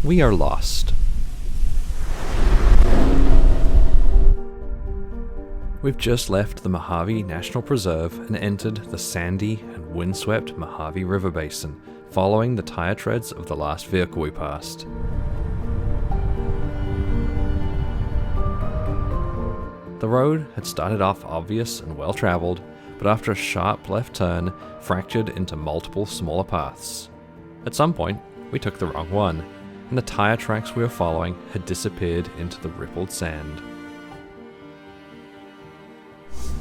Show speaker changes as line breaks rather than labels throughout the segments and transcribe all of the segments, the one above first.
we are lost. We've just left the Mojave National Preserve and entered the sandy and windswept Mojave River Basin, following the tire treads of the last vehicle we passed. The road had started off obvious and well travelled, but after a sharp left turn, fractured into multiple smaller paths. At some point, we took the wrong one, and the tire tracks we were following had disappeared into the rippled sand.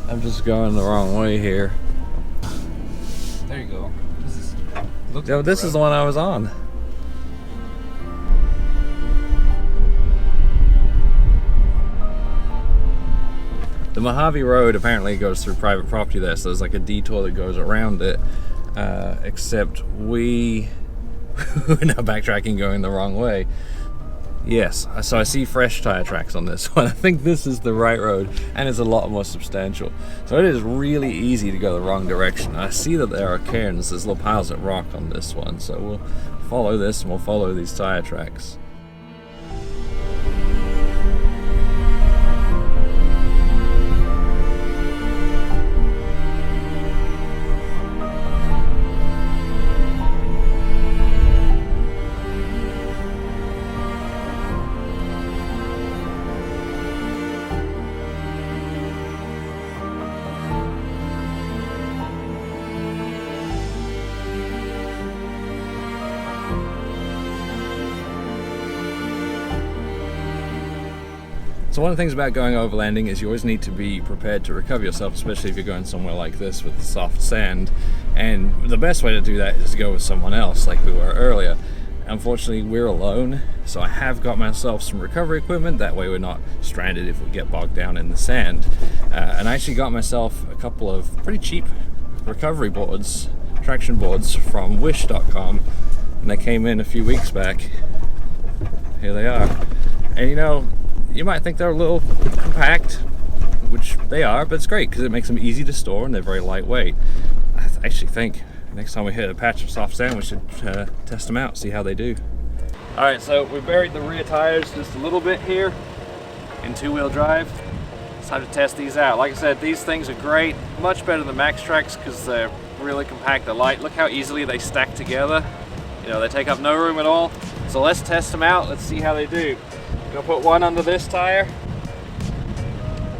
I'm just going the wrong way here.
There you go.
This is the one I was on. The Mojave Road apparently goes through private property there, so there's like a detour that goes around it, except we're now backtracking going the wrong way. Yes, so I see fresh tire tracks on this one. I think this is the right road, and it's a lot more substantial. So it is really easy to go the wrong direction. I see that there are cairns, there's little piles of rock on this one, so we'll follow this and we'll follow these tire tracks. So one of the things about going overlanding is you always need to be prepared to recover yourself, especially if you're going somewhere like this with soft sand. And the best way to do that is to go with someone else, like we were earlier. Unfortunately, we're alone, so I have got myself some recovery equipment. That way we're not stranded if we get bogged down in the sand. And I actually got myself a couple of pretty cheap recovery boards, traction boards from wish.com. And they came in a few weeks back. Here they are. And you know, you might think they're a little compact, which they are, but it's great because it makes them easy to store and they're very lightweight. I actually think next time we hit a patch of soft sand, we should test them out, see how they do. All right, so we buried the rear tires just a little bit here in two-wheel drive. It's time to test these out. Like I said, these things are great, much better than Max Tracks because they're really compact, they're light. Look how easily they stack together. You know, they take up no room at all. So let's test them out, let's see how they do. Gonna put one under this tire,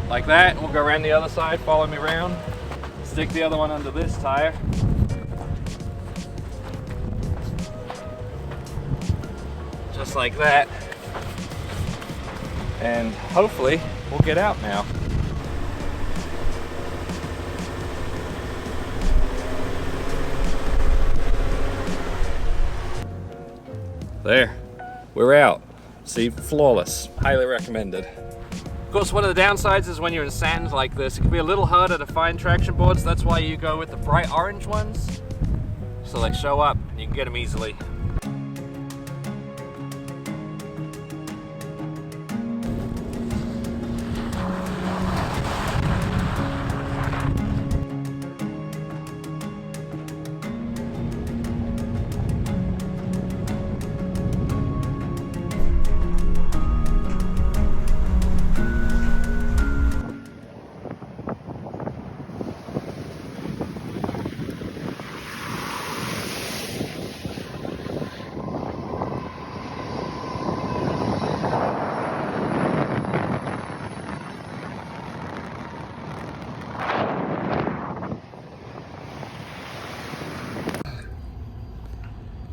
like that, and we'll go around the other side, follow me around. Stick the other one under this tire. Just like that. And hopefully, we'll get out now. There, we're out. See, flawless, highly recommended. Of course, one of the downsides is when you're in sand like this, it can be a little harder to find traction boards. That's why you go with the bright orange ones. So they show up and you can get them easily.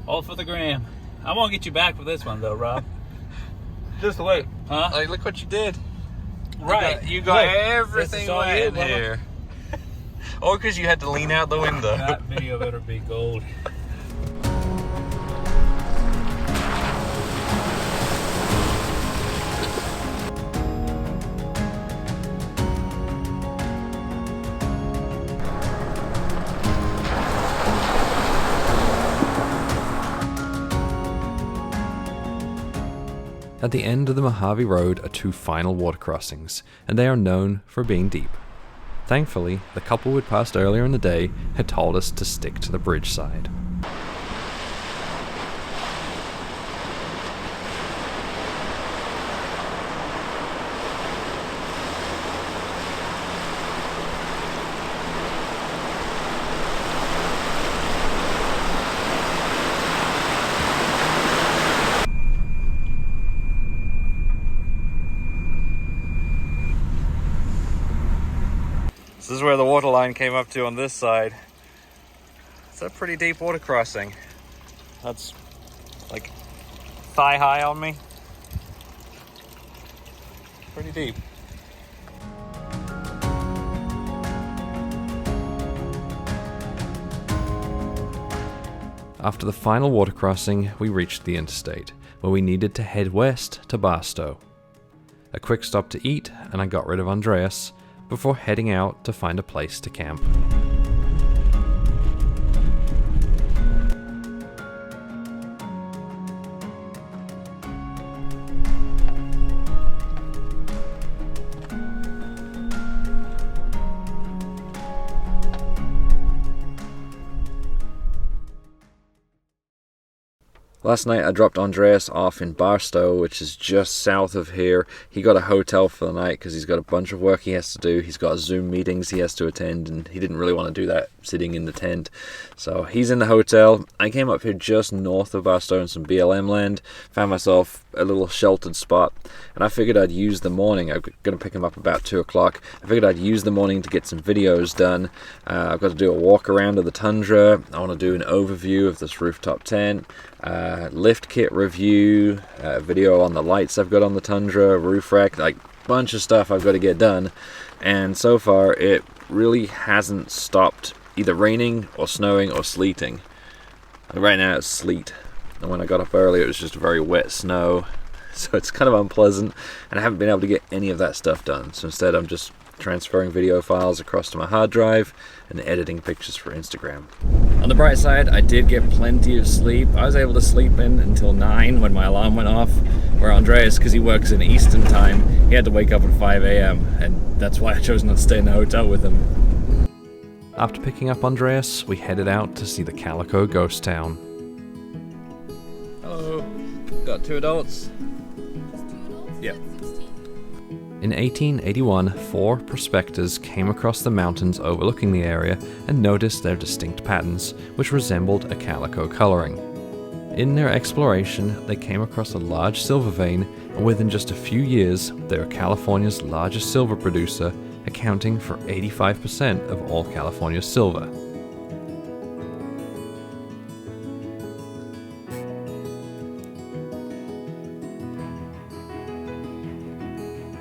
All for the gram. I won't get you back with this one though, Rob.
Just wait.
Huh?
Like, look what you did.
Right.
You got
Look,
everything wet in here. Or because you had to lean out the window.
That video better be gold.
At the end of the Mojave Road are two final water crossings, and they are known for being deep. Thankfully, the couple we'd passed earlier in the day had told us to stick to the bridge side. waterline came up to on this side. It's a pretty deep water crossing. That's like thigh high on me. Pretty deep. After the final water crossing, we reached the interstate, where we needed to head west to Barstow. A quick stop to eat, and I got rid of Andreas before heading out to find a place to camp. Last night I dropped Andreas off in Barstow, which is just south of here. He got a hotel for the night because he's got a bunch of work he has to do. He's got Zoom meetings he has to attend, and he didn't really want to do that sitting in the tent. So he's in the hotel. I came up here just north of Barstow in some BLM land, found myself a little sheltered spot, and I figured I'd use the morning. I'm going to pick him up about 2 o'clock. I figured I'd use the morning to get some videos done. I've got to do a walk around of the Tundra. I want to do an overview of this rooftop tent. Lift kit review, video on the lights I've got on the Tundra, roof rack, like bunch of stuff I've got to get done. And so far it really hasn't stopped either raining or snowing or sleeting. And right now it's sleet, and when I got up earlier it was just very wet snow, so it's kind of unpleasant, and I haven't been able to get any of that stuff done. So instead I'm just transferring video files across to my hard drive and editing pictures for Instagram. On the bright side, I did get plenty of sleep. I was able to sleep in until 9 when my alarm went off, where Andreas, because he works in Eastern time, he had to wake up at 5 a.m. and that's why I chose not to stay in the hotel with him. After picking up Andreas, we headed out to see the Calico ghost town. Hello, got 2 adults. Yep. In 1881, 4 prospectors came across the mountains overlooking the area and noticed their distinct patterns, which resembled a calico coloring. In their exploration, they came across a large silver vein, and within just a few years, they were California's largest silver producer, accounting for 85% of all California's silver.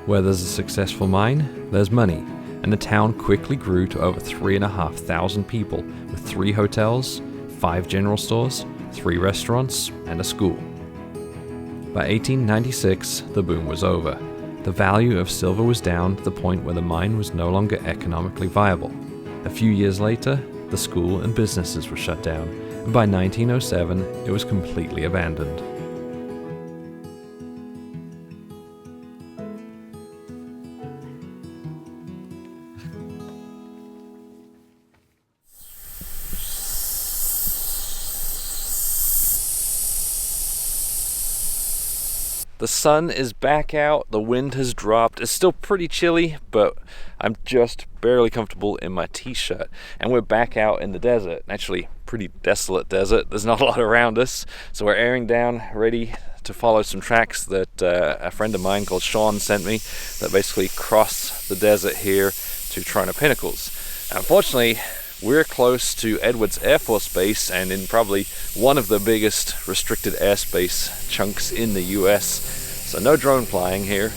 Where there's a successful mine, there's money, and the town quickly grew to over 3,500 people, with 3 hotels, 5 general stores, 3 restaurants, and a school. By 1896, the boom was over. The value of silver was down to the point where the mine was no longer economically viable. A few years later, the school and businesses were shut down, and by 1907, it was completely abandoned. The sun is back out, the wind has dropped. It's still pretty chilly, but I'm just barely comfortable in my t-shirt. And we're back out in the desert, actually pretty desolate desert. There's not a lot around us, so we're airing down, ready to follow some tracks that a friend of mine called Sean sent me that basically cross the desert here to Trona Pinnacles. Unfortunately, we're close to Edwards Air Force Base and in probably one of the biggest restricted airspace chunks in the US, so no drone flying here.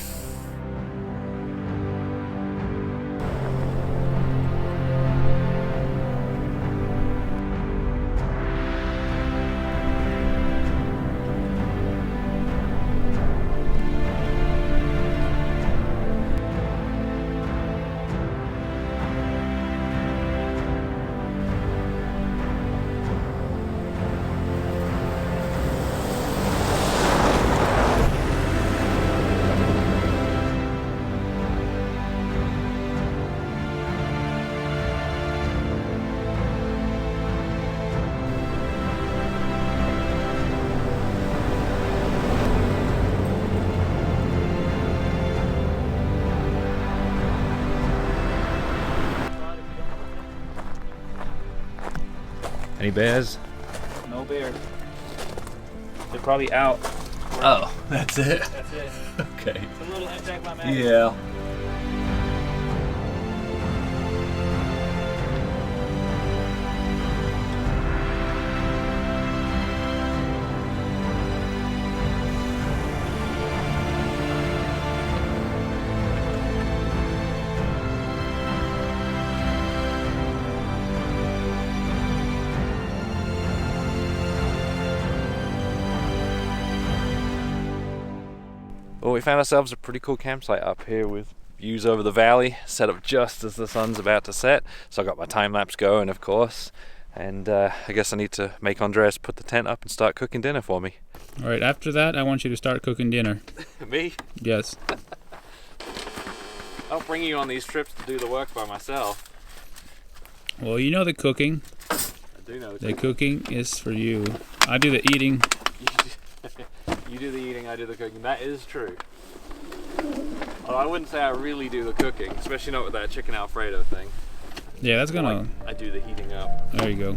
Any bears?
No bears. They're probably out.
Oh, that's it?
That's it.
Okay.
It's a little impact my map.
Yeah. Well, we found ourselves a pretty cool campsite up here with views over the valley, set up just as the sun's about to set. So I got my time lapse going, of course, and I guess I need to make Andreas put the tent up and start cooking dinner for me.
All right, after that, I want you to start cooking dinner.
Me?
Yes.
I'll bring you on these trips to do the work by myself.
Well, you know the cooking.
I do know
the cooking is for you. I do the eating.
You do the eating, I do the cooking. That is true. Although I wouldn't say I really do the cooking, especially not with that chicken Alfredo thing.
Yeah, that's gonna...
I do the heating up.
There you go.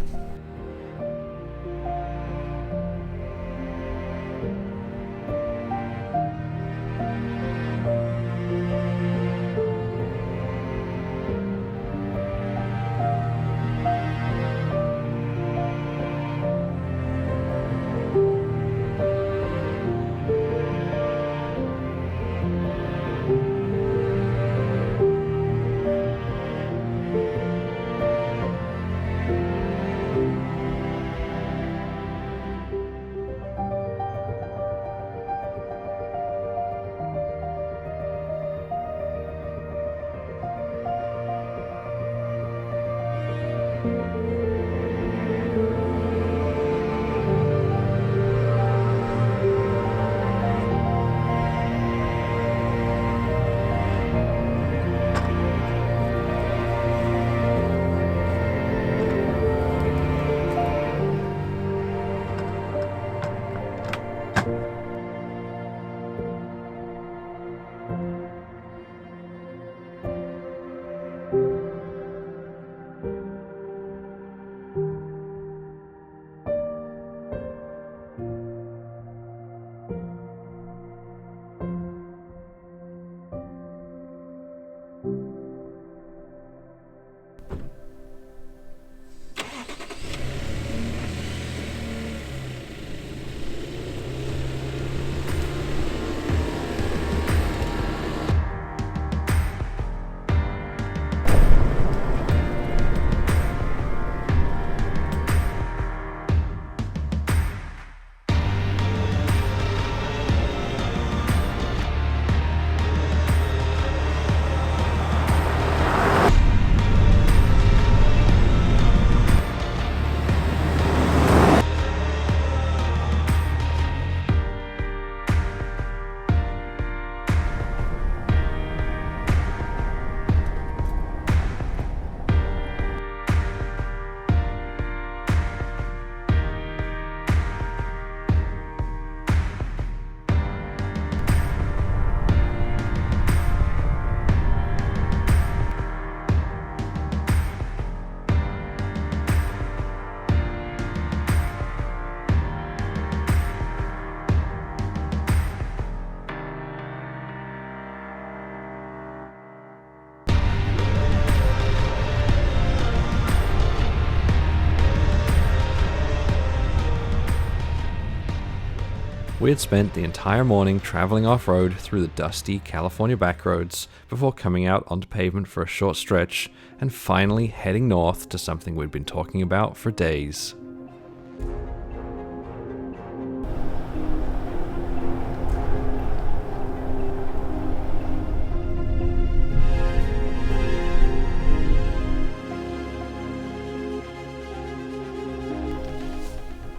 We had spent the entire morning traveling off-road through the dusty California backroads before coming out onto pavement for a short stretch and finally heading north to something we'd been talking about for days.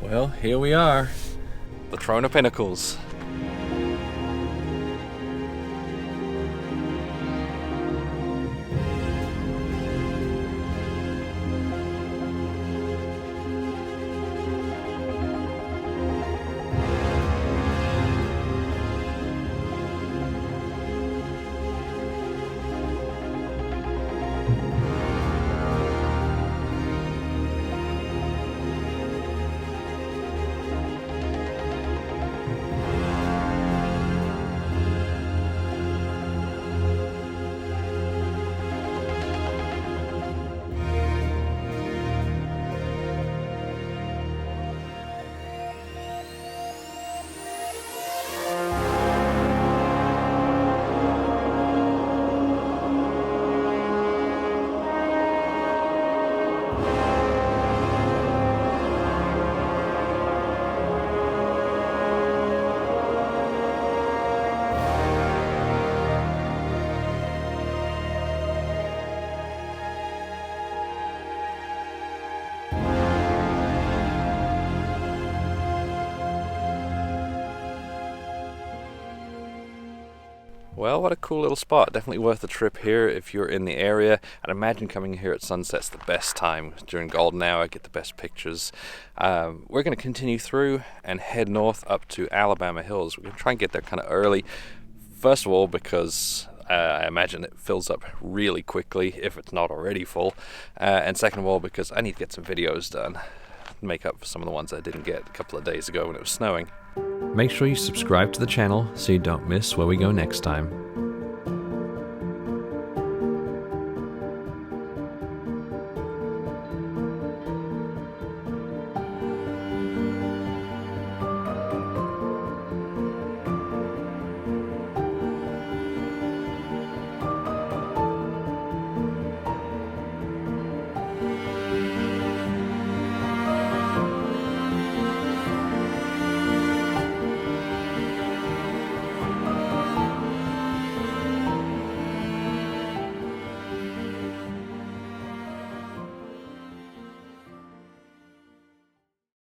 Well, here we are. The Trona Pinnacles. Well, what a cool little spot. Definitely worth the trip here if you're in the area. I'd imagine coming here at sunset's the best time. During golden hour, get the best pictures. We're going to continue through and head north up to Alabama Hills. We're going to try and get there kind of early. First of all, because I imagine it fills up really quickly if it's not already full. And second of all, because I need to get some videos done. Make up for some of the ones I didn't get a couple of days ago when it was snowing. Make sure you subscribe to the channel so you don't miss where we go next time.